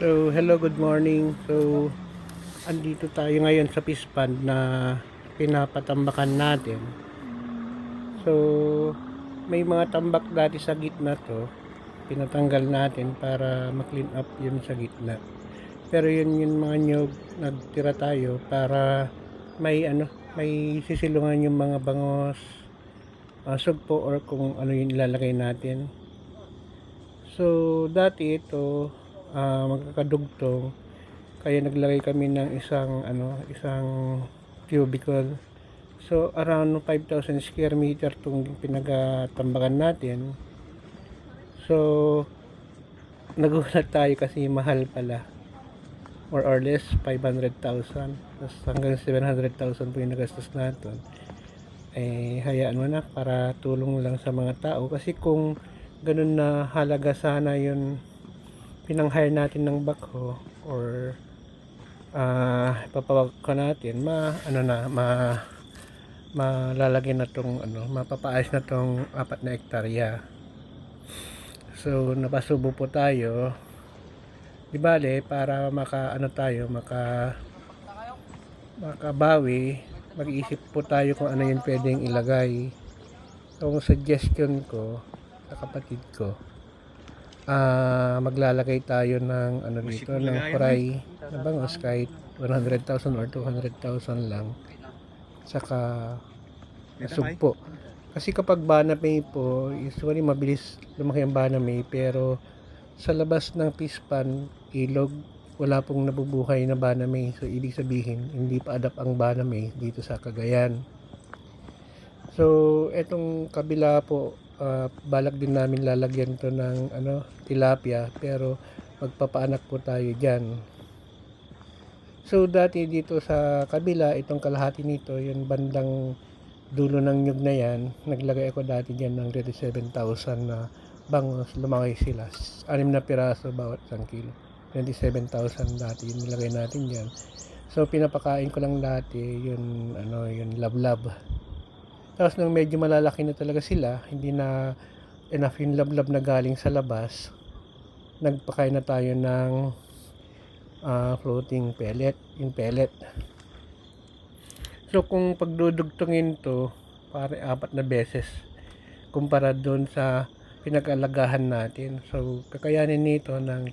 So, hello, good morning. So, andito tayo ngayon sa fish pond na pinapatambakan natin. So, may mga tambak dati sa gitna to. Pinatanggal natin para ma-clean up yun sa gitna. Pero yun yung mga nyog, nagtira tayo para may may sisilungan yung mga bangos, sugpo or kung ano yung ilalagay natin. So, dati ito, magkakadugtong. Kaya naglagay kami ng isang cubicle. So around 5,000 square meter tong pinagatambakan natin. So nagulat tayo kasi mahal pala. More or less 500,000. Tapos hanggang 700,000 po yung nagastos natin. Hayaan mo na para tulong lang sa mga tao. Kasi kung ganun na halaga sana yun pinang-hire natin ng backhoe or ipapawag ko natin malalagyan na tong mapapaayos na tong 4 na hektarya. So napasubo po tayo, di bale para makabawi, mag-iisip po tayo kung ano yung pwedeng ilagay. So ang suggestion ko sa kapatid ko, maglalagay tayo ng dito ng fry na bangos kahit 100,000 or 200,000 lang, saka sugpo. Kasi kapag banamay po, usually mabilis lumaki ang banamay, pero sa labas ng fish pond, ilog, wala pong nabubuhay na banamay. So ibig sabihin, hindi pa adapt ang banamay dito sa Cagayan. So etong kabila po, balak din namin lalagyan to ng tilapia, pero magpapaanak po tayo dyan. So dati dito sa kabila, itong kalahati nito, yung bandang dulo ng nyug na yan, naglagay ako dati dyan ng 37,000 na bangos. Lumaki sila, 6 na piraso bawat 1 kilo. 27,000 dati yung nilagay natin dyan. So pinapakain ko lang dati yung lablab. Tapos nung medyo malalaki na talaga sila, hindi na enough yung lablab na galing sa labas, nagpakain na tayo ng floating pellet, yung pellet. So kung pagdudugtungin to, pare 4 na beses kumpara doon sa pinag-alagahan natin. So kakayanin nito ng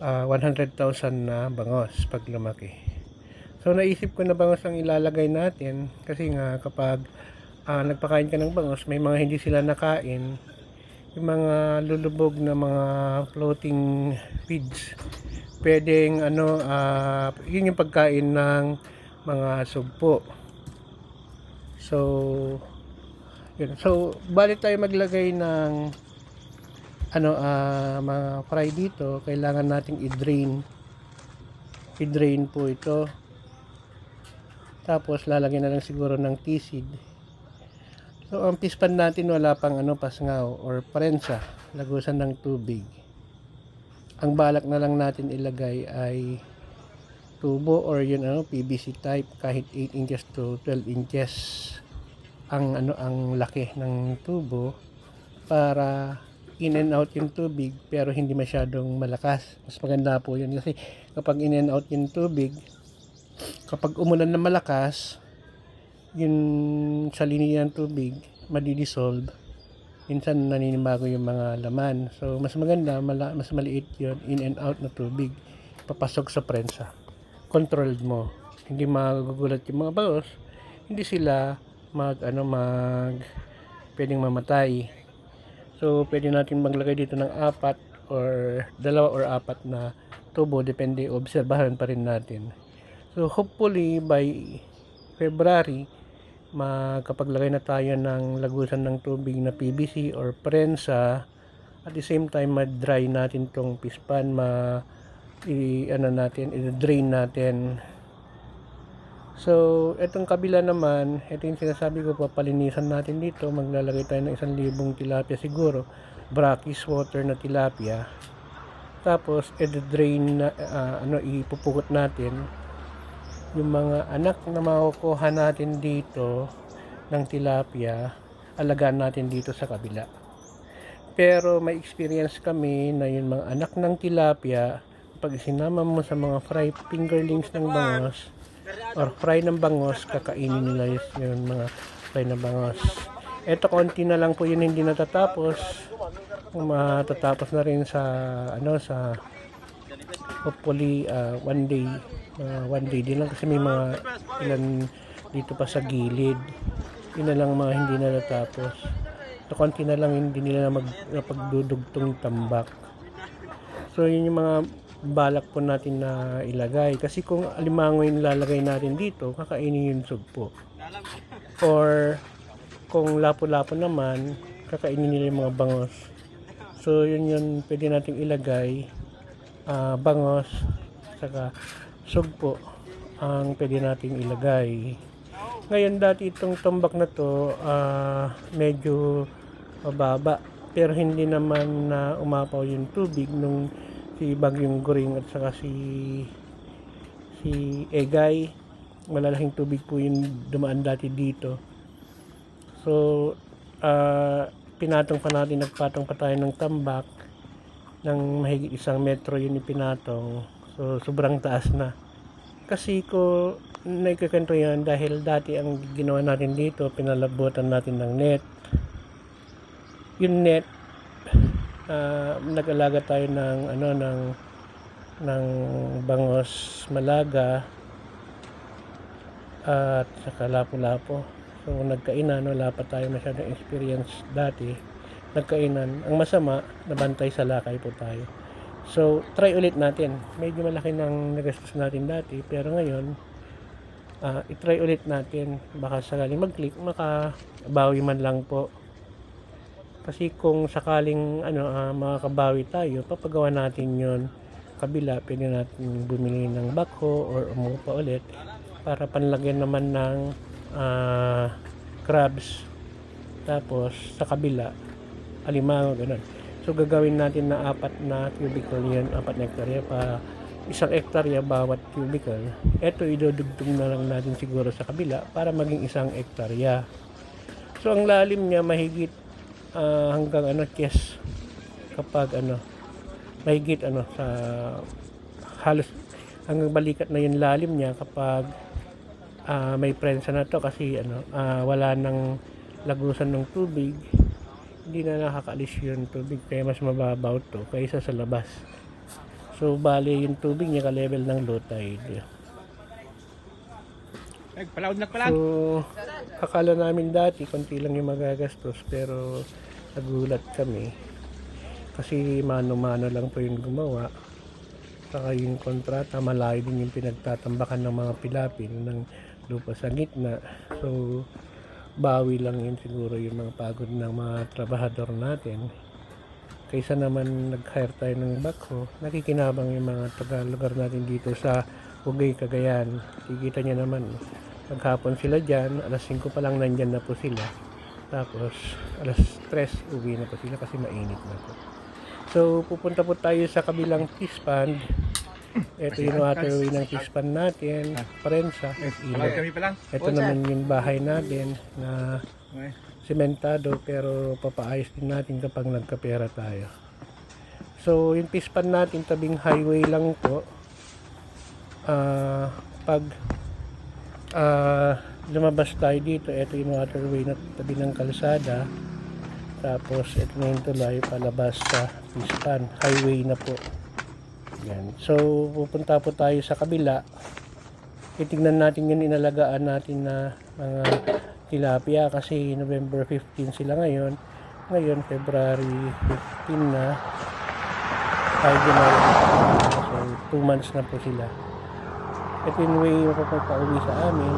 100,000 na bangos pag lumaki. So naisip ko na bangos ang ilalagay natin kasi nga kapag nagpakain ka ng bangos, may mga hindi sila nakain, yung mga lulubog na mga floating feeds, pwedeng yun yung pagkain ng mga sugpo. So yun. So bali tayo maglagay ng mga fry dito, kailangan nating i-drain po ito. Tapos lalagyan na lang siguro ng tea-seed. So ang fish pond natin wala pang pasngaw or prensa, lagusan ng tubig. Ang balak na lang natin ilagay ay tubo or yun PVC type, kahit 8 inches to 12 inches ang laki ng tubo, para in and out yung tubig pero hindi masyadong malakas. Mas maganda po yun kasi kapag in and out yung tubig, kapag umulan na malakas, yung salinity ng tubig madidissolve, minsan naninibago yung mga laman. So mas maganda, mas maliit yun, in and out na tubig, papasok sa prensa, controlled mo, hindi magugulat yung mga bangos, hindi sila pwedeng mamatay. So pwede natin maglagay dito ng 4 or 2 or 4 na tubo, depende, obserbahan pa rin natin. So hopefully by February makapaglagay na tayo ng lagusan ng tubig na PVC or prensa. At the same time, ma-dry natin tong fish pond, i-drain natin. So etong kabila naman, ito yung sinasabi ko, papalinisan natin dito. Maglalagay tayo ng 1,000 tilapia siguro, brackish water na tilapia. Tapos i-drain na, ipupukot natin yung mga anak na makukuha natin dito ng tilapia, alagaan natin dito sa kabila. Pero may experience kami na yung mga anak ng tilapia, pag sinama mo sa mga fry fingerlings ng bangos or fry ng bangos, kakainin nila yung mga fry ng bangos. Eto, konti na lang po yun, hindi natatapos. Matatapos na rin sa sa hopefully one day din lang, kasi may mga ilan dito pa sa gilid. Yun na lang mga hindi natatapos. So, konti na lang hindi nila pagdudugtong tambak. So yun yung mga balak po natin na ilagay, kasi kung alimango yung lalagay natin dito, kakainin yung sugpo. Or kung lapo-lapo naman, kakainin nila yung mga bangos. So yun pwede nating ilagay, bangos saka sugpo ang pwede nating ilagay. Ngayon, dati itong tambak na to medyo mababa, pero hindi naman na umapaw yung tubig nung si Bagyong Goring at saka si Egay. Malalaking tubig po yung dumaan dati dito. So pinatong pa natin, nagpatong pa tayo ng tambak ng mahigit 1 metro, yun yung pinatong. So sobrang taas na, kasi ko naikakanto yan dahil dati ang ginawa natin dito, pinalabutan natin ng net. Yung net, nag-alaga tayo ng bangos malaga at saka lapo-lapo. So nagkainan, wala pa tayo masyadong experience dati, nagkainan. Ang masama, nabantay sa lakay po tayo. So try ulit natin. Medyo malaki ng nagastos natin dati, pero ngayon i-try ulit natin. Baka sakaling mag-click, makabawi man lang po. Kasi kung sakaling makakabawi tayo, papagawa natin yon kabila. Pwede natin bumili ng backhoe or umupa ulit para panlagyan naman ng crabs. Tapos sa kabila, alimango, ganun. So gagawin natin na 4 na cubicle yan, 4 na hektarya, pa 1 hektarya bawat cubicle. Ito idudugtong na lang natin siguro sa kabila para maging 1 hektarya. So ang lalim niya mahigit hanggang chest, kapag mahigit sa halos hanggang balikat na yung lalim niya kapag may prensa na to, kasi wala nang lagusan ng tubig, hindi na nakakaalis yung tubig, kaya mas mababaw to kaysa sa labas. So bali yung tubig niya ka-level ng low tide. So akala namin dati konti lang yung magagastos, pero nagulat kami kasi mano-mano lang po yung gumawa. Saka yung kontrata, malayo din yung pinagtatambakan ng mga pilapil ng lupa sa gitna. So bawi lang yun siguro yung mga pagod ng mga trabahador natin, kaysa naman nag-hire tayo ng backhoe. Nakikinabang yung mga taga-lugar natin dito sa Ugay, Cagayan. Kikita nyo naman, maghapon sila dyan, alas 5 pa lang nandyan na po sila, tapos alas 3 uwi na po sila kasi mainit na po. So pupunta po tayo sa kabilang fish pond. Ito yung waterway ng fish pond natin, Parensa, Ilog. Ito naman yung bahay natin na sementado, pero papaayos din natin kapag nagkapera tayo. So yung fish pond natin, tabing highway lang po. Pag lumabas tayo dito, ito yung waterway na tabi ng kalsada. Tapos ito na yung tulay palabas sa fish pond, highway na po. Yan. So pupunta po tayo sa kabila. Titignan natin yung inalagaan natin na mga tilapia, kasi November 15 sila ngayon. Ngayon February 15 na. So 2 months na po sila. Ito yung way mapapauwi sa amin.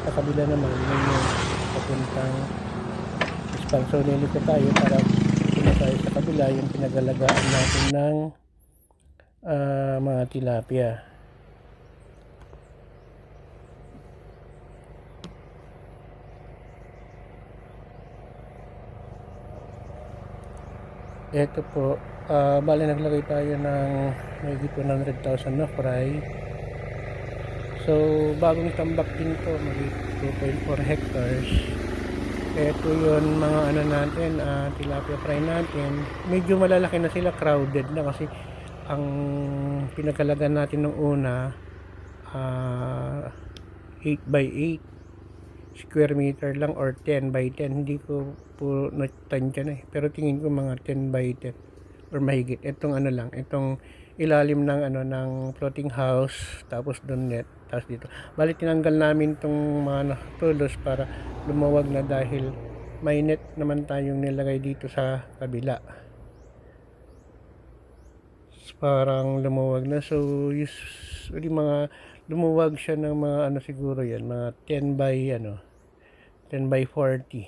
Sa kabila naman yung papuntang Ispang. So niliko tayo para tayo sa kabila, yung pinagalagaan natin ng mga tilapia. Ito po, bali naglagay tayo ng mayigit 100,000 na fry. So bagong tambak din to, mayigit 2.4 hectares. Ito yun mga ano natin, tilapia fry natin. Medyo malalaki na sila, crowded na kasi ang pinagkalagan natin nung una 8 by 8 square meter lang or 10 by 10. Hindi ko po natansya na pero tingin ko mga 10 by 10 or mahigit. Itong ano lang, itong ilalim ng ano ng floating house, tapos doon net, tapos dito. Bali tinanggal namin itong mga tulos para lumawag na dahil may net naman tayong nilagay dito sa kabila. Parang lumuwag na, so usually mga lumuwag siya ng mga ano siguro yan, mga 10 by 40.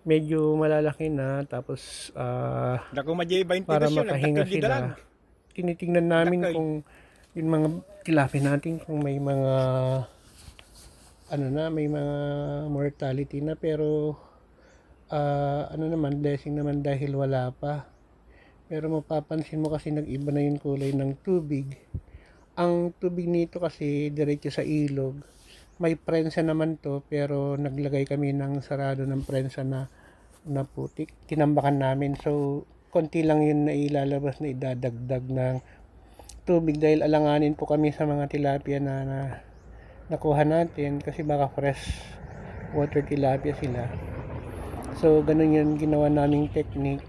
Medyo malalaki na, tapos para makahinga sila, tinitingnan namin kung yung mga tilapia natin kung may mga may mga mortality na, pero blessing naman dahil wala pa. Pero mapapansin mo kasi nag-iba na yung kulay ng tubig. Ang tubig nito kasi diretso sa ilog. May prensa naman to, pero naglagay kami ng sarado ng prensa na putik. Tinambakan namin. So, konti lang yun na ilalabas na idadagdag ng tubig dahil alanganin po kami sa mga tilapia na nakuha natin kasi baka fresh water tilapia sila. So, ganun yun ginawa naming technique.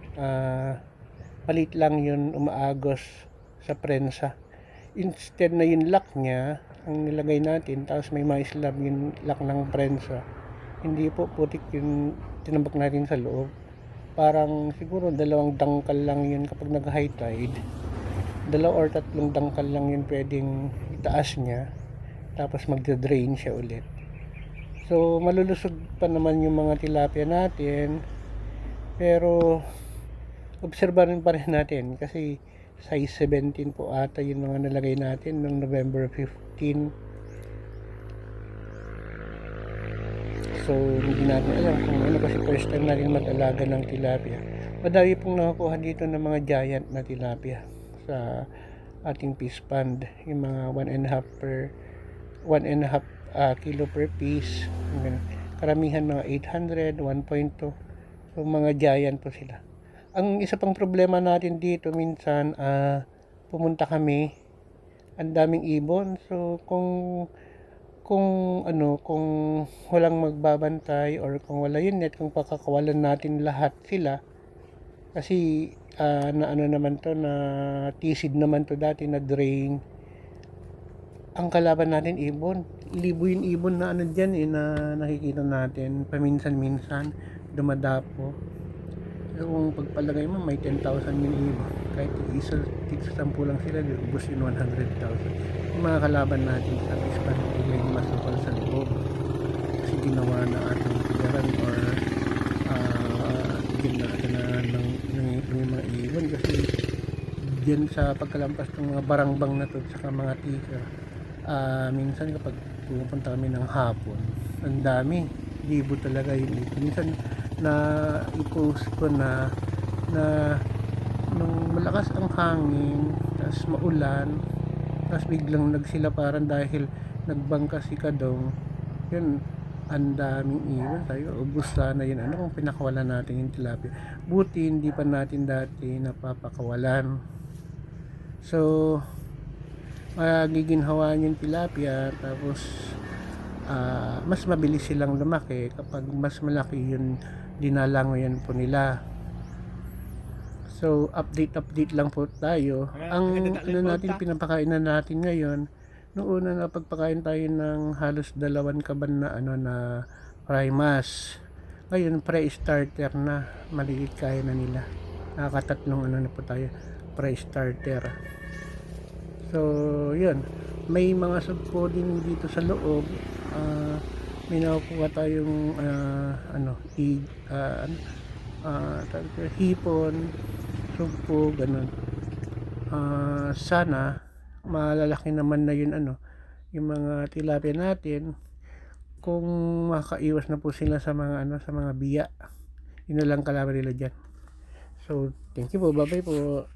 Palit lang yun umaagos sa prensa. Instead na yung lock niya ang nilagay natin, tapos may mga slab yung lock ng prensa. Hindi po putik yung tinambak natin sa loob. Parang siguro 2 dangkal lang yun kapag nag high tide. 2 or 3 dangkal lang yun pwedeng itaas niya, tapos magda-drain siya ulit. So malulusog pa naman yung mga tilapia natin, pero obserbahan pa rin natin kasi size 17 po ata yung mga nalagay natin noong November 15. So hindi natin alam kung ano kasi first time natin mag-alaga ng tilapia. Madami pong nakakuha dito ng mga giant na tilapia sa ating fish pond, yung mga 1.5 kilo per piece. Karamihan mga 800, 1.2. So mga giant po sila. Ang isa pang problema natin dito minsan, pumunta kami, ang daming ibon. So kung walang magbabantay or kung wala yun net, kung pakakawalan natin lahat sila, kasi naman to, na tisid naman to dati, na drain. Ang kalaban natin ibon, libo yung ibon na dyan na nakikita natin paminsan-minsan dumadapo. So, kung pagpalagay mo may 10,000 yung ibon, kahit isa 10 lang sila, ubos yung 100,000. Yung mga kalaban natin sa pispan, medyo masukal sa loob kasi ginawa na ating tigaran or ginata na ng mga ibon, kasi dyan sa pagkalampas ng mga barangbang na to saka mga tika, minsan kapag pupunta kami ng hapon, ang dami, libo talaga yung ibon. Minsan na i-post ko na nung malakas ang hangin, tapos maulan, tapos biglang nagsilaparan dahil nagbangka si Kadong, yun, ang daming ibon. Tayo, ubos sana yun kung pinakawalan natin yung tilapia. Buti hindi pa natin dati napapakawalan. So giginhawaan yung tilapia, tapos mas mabilis silang lumaki kapag mas malaki yung dinalangoyan po nila. So update lang po tayo. Ang natin, pinapakain na natin ngayon, noong una na pagpakain tayo ng halos 2 kaban na na primas. Ngayon pre-starter na, maliit kaya na nila. Nakakatatlong na po tayo pre-starter. So yun, may mga sugpo din dito sa loob. May nakukuha tayong hipon, sugpo, ganun. Sana malalaki naman na yun yung mga tilapia natin, kung makaiwas na po sila sa mga sa mga biya. Yun na lang kalaban nila dyan. So thank you po, bye bye po.